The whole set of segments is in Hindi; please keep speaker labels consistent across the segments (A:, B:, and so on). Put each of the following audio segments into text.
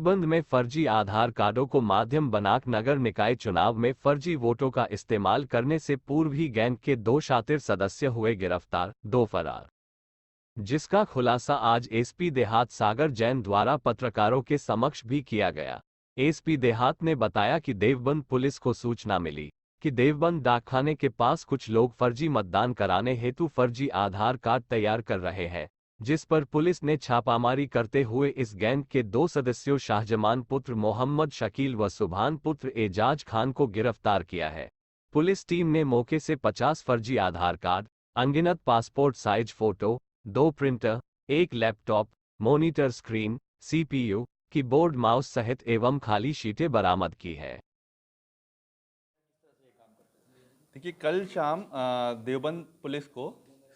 A: देवबंद में फर्जी आधार कार्डों को माध्यम बनाकर नगर निकाय चुनाव में फर्जी वोटों का इस्तेमाल करने से पूर्व ही गैंग के 2 शातिर सदस्य हुए गिरफ्तार, 2 फरार। जिसका खुलासा आज एसपी देहात सागर जैन द्वारा पत्रकारों के समक्ष भी किया गया। एसपी देहात ने बताया कि देवबंद पुलिस को सूचना मिली कि देवबंद डाकखाने के पास कुछ लोग फर्जी मतदान कराने हेतु फर्जी आधार कार्ड तैयार कर रहे हैं, जिस पर पुलिस ने छापामारी करते हुए इस गैंग के 2 सदस्यों शाहजमान पुत्र मोहम्मद शकील व सुभान पुत्र एजाज खान को गिरफ्तार किया है। पुलिस टीम ने मौके से 50 फर्जी आधार कार्ड, अनगिनत passport size photo, 2 printer, 1 laptop, monitor screen, CPU, keyboard mouse सहित एवं खाली शीटें बरामद की है।
B: देखिए, कल शाम देवबंद पुलिस को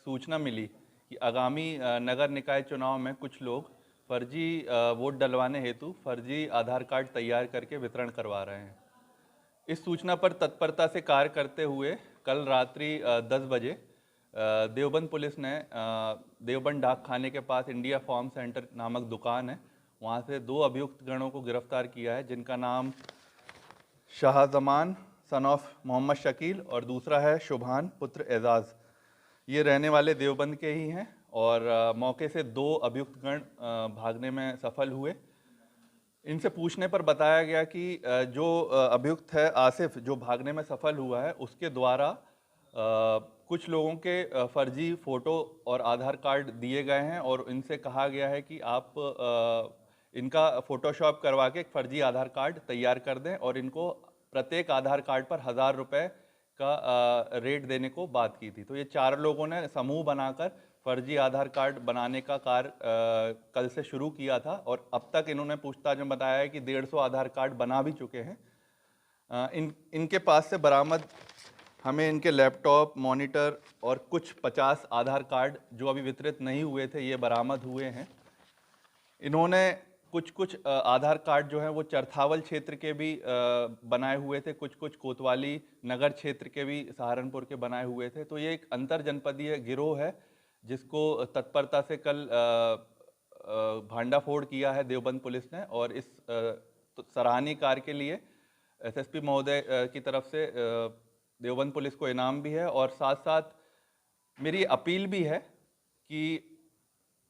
B: सूचना मिली कि आगामी नगर निकाय चुनाव में कुछ लोग फर्जी वोट डलवाने हेतु फर्जी आधार कार्ड तैयार करके वितरण करवा रहे हैं। इस सूचना पर तत्परता से कार्य करते हुए कल रात्रि 10 बजे देवबंद पुलिस ने देवबंद डाक खाने के पास इंडिया फॉर्म सेंटर नामक दुकान है, वहाँ से 2 अभियुक्त गणों को गिरफ्तार किया है, जिनका नाम शाहजमान सन ऑफ मोहम्मद शकील और दूसरा है शुभान पुत्र एजाज। ये रहने वाले देवबंद के ही हैं और मौके से 2 अभियुक्त गण भागने में सफल हुए। इनसे पूछने पर बताया गया कि जो अभियुक्त है आसिफ, जो भागने में सफल हुआ है, उसके द्वारा कुछ लोगों के फर्जी फ़ोटो और आधार कार्ड दिए गए हैं और इनसे कहा गया है कि आप इनका फ़ोटोशॉप करवा के एक फर्जी आधार कार्ड तैयार कर दें और इनको प्रत्येक आधार कार्ड पर 1000 रुपये का रेट देने को बात की थी। तो ये 4 लोगों ने समूह बनाकर फर्जी आधार कार्ड बनाने का कार्य कल से शुरू किया था और अब तक इन्होंने पूछताछ में बताया है कि 150 आधार कार्ड बना भी चुके हैं। इनके पास से बरामद हमें इनके लैपटॉप, मॉनिटर और कुछ 50 आधार कार्ड जो अभी वितरित नहीं हुए थे, ये बरामद हुए हैं। इन्होंने कुछ आधार कार्ड जो हैं वो चरथावल क्षेत्र के भी बनाए हुए थे, कुछ कोतवाली नगर क्षेत्र के भी सहारनपुर के बनाए हुए थे। तो ये एक अंतर जनपदीय गिरोह है जिसको तत्परता से कल भांडाफोड़ किया है देवबंद पुलिस ने और इस सराहनीय कार्य के लिए एसएसपी महोदय की तरफ से देवबंद पुलिस को इनाम भी है। और साथ साथ मेरी अपील भी है कि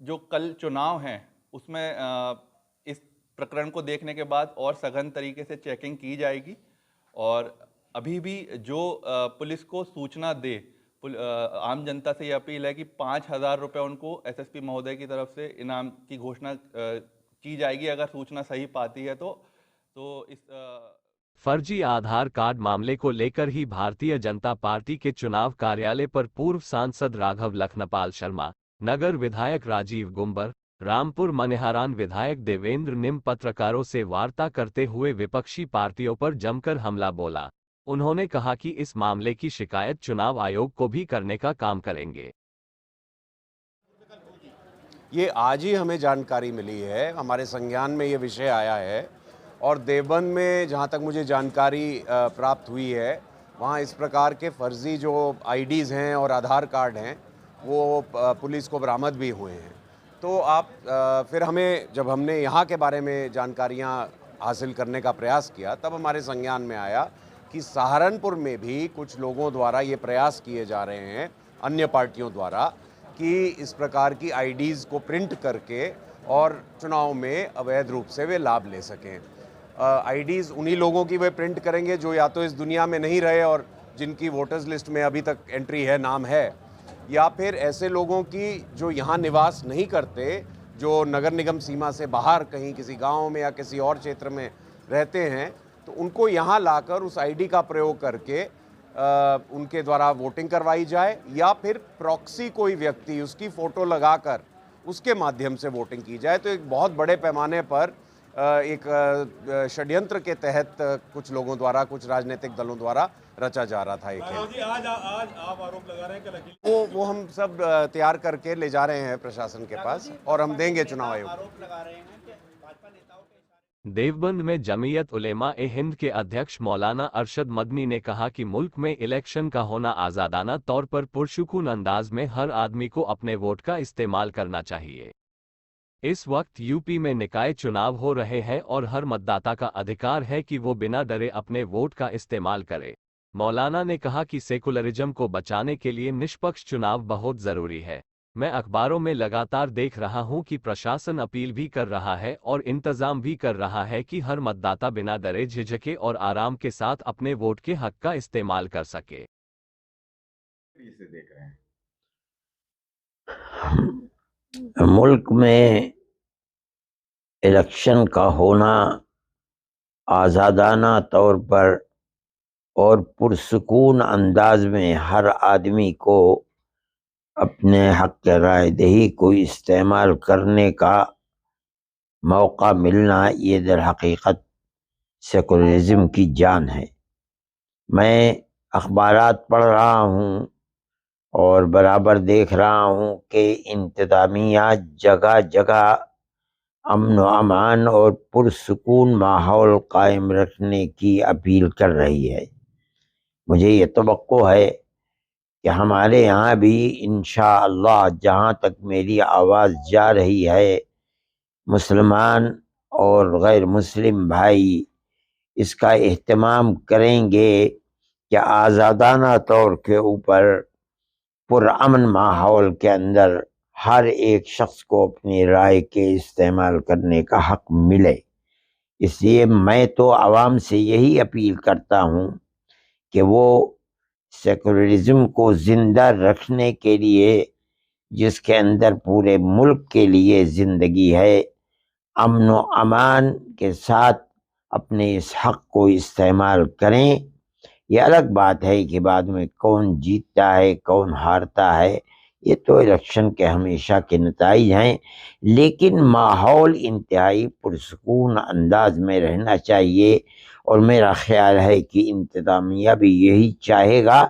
B: जो कल चुनाव हैं उसमें इस प्रकरण को देखने के बाद और सघन तरीके से चेकिंग की जाएगी और अभी भी जो पुलिस को सूचना दे, आम जनता से ये अपील है कि 5000 रुपये उनको एसएसपी महोदय की तरफ से इनाम की घोषणा की जाएगी अगर सूचना सही पाती है तो इस
A: फर्जी आधार कार्ड मामले को लेकर ही भारतीय जनता पार्टी के चुनाव कार्यालय पर पूर्व सांसद राघव लखनपाल शर्मा, नगर विधायक राजीव गुंबर, रामपुर मनिहारान विधायक देवेंद्र निम पत्रकारों से वार्ता करते हुए विपक्षी पार्टियों पर जमकर हमला बोला। उन्होंने कहा कि इस मामले की शिकायत चुनाव आयोग को भी करने का काम करेंगे।
C: ये आज ही हमें जानकारी मिली है, हमारे संज्ञान में ये विषय आया है और देवबंद में जहाँ तक मुझे जानकारी प्राप्त हुई है, वहाँ इस प्रकार के फर्जी जो आईडीज़ हैं और आधार कार्ड हैं वो पुलिस को बरामद भी हुए हैं। तो आप फिर जब हमने यहाँ के बारे में जानकारियाँ हासिल करने का प्रयास किया, तब हमारे संज्ञान में आया कि सहारनपुर में भी कुछ लोगों द्वारा ये प्रयास किए जा रहे हैं, अन्य पार्टियों द्वारा, कि इस प्रकार की आईडीज़ को प्रिंट करके और चुनाव में अवैध रूप से वे लाभ ले सकें। आईडीज़ उन्हीं लोगों की वे प्रिंट करेंगे जो या तो इस दुनिया में नहीं रहे और जिनकी वोटर्स लिस्ट में अभी तक एंट्री है, नाम है, या फिर ऐसे लोगों की जो यहाँ निवास नहीं करते, जो नगर निगम सीमा से बाहर कहीं किसी गांव में या किसी और क्षेत्र में रहते हैं, तो उनको यहाँ लाकर उस आईडी का प्रयोग करके उनके द्वारा वोटिंग करवाई जाए या फिर प्रॉक्सी कोई व्यक्ति उसकी फ़ोटो लगाकर उसके माध्यम से वोटिंग की जाए। तो एक बहुत बड़े पैमाने पर एक षड्यंत्र के तहत कुछ लोगों द्वारा, कुछ राजनीतिक दलों द्वारा रचा जा रहा था।
D: आज आप आरोप लगा रहे हैं कि
C: वो हम सब तैयार करके ले जा रहे हैं प्रशासन के पास और हम देंगे चुनाव आयोग।
D: आरोप लगा रहे हैं कि भाजपा नेताओं के
A: देवबंद में जमीयत उलेमा ए हिंद के अध्यक्ष मौलाना अरशद मदनी ने कहा कि मुल्क में इलेक्शन का होना आज़ादाना तौर पर पुरसुकून अंदाज में हर आदमी को अपने वोट का इस्तेमाल करना चाहिए। इस वक्त यूपी में निकाय चुनाव हो रहे हैं और हर मतदाता का अधिकार है कि वो बिना डरे अपने वोट का इस्तेमाल करे। मौलाना ने कहा कि सेकुलरिज्म को बचाने के लिए निष्पक्ष चुनाव बहुत जरूरी है। मैं अखबारों में लगातार देख रहा हूं कि प्रशासन अपील भी कर रहा है और इंतजाम भी कर रहा है कि हर मतदाता बिना डरे झिझके और आराम के साथ अपने वोट के हक का इस्तेमाल कर सके।
E: इसे देख रहे हैं मुल्क में इलेक्शन का होना आज़ादाना तौर पर और पुरसुकून अंदाज में हर आदमी को अपने हक राय दही को इस्तेमाल करने का मौका मिलना, ये दर हकीकत सेकुलरिज्म की जान है। मैं अखबारात पढ़ रहा हूँ और बराबर देख रहा हूँ कि इंतज़ामिया जगह जगह अमन व अमान और पुरसुकून माहौल कायम रखने की अपील कर रही है। मुझे ये तवक्को है कि हमारे यहाँ भी इंशाअल्लाह, जहाँ तक मेरी आवाज़ जा रही है, मुसलमान और गैर मुस्लिम भाई इसका एहतमाम करेंगे कि आज़ादाना तौर के ऊपर पुरअमन माहौल के अंदर हर एक शख्स को अपनी राय के इस्तेमाल करने का हक मिले। इसलिए मैं तो आवाम से यही अपील करता हूँ कि वो सेकुलरिज्म को जिंदा रखने के लिए, जिसके अंदर पूरे मुल्क के लिए ज़िंदगी है, अमन व अमान के साथ अपने इस हक को इस्तेमाल करें। ये अलग बात है कि बाद में कौन जीतता है कौन हारता है, ये तो इलेक्शन के हमेशा के नताइज हैं, लेकिन माहौल इंतहाई पुरसुकून अंदाज में रहना चाहिए और मेरा ख्याल है कि इंतज़ामिया भी यही चाहेगा।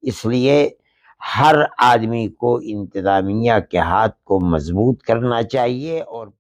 E: इसलिए हर आदमी को इंतज़ामिया के हाथ को मजबूत करना चाहिए और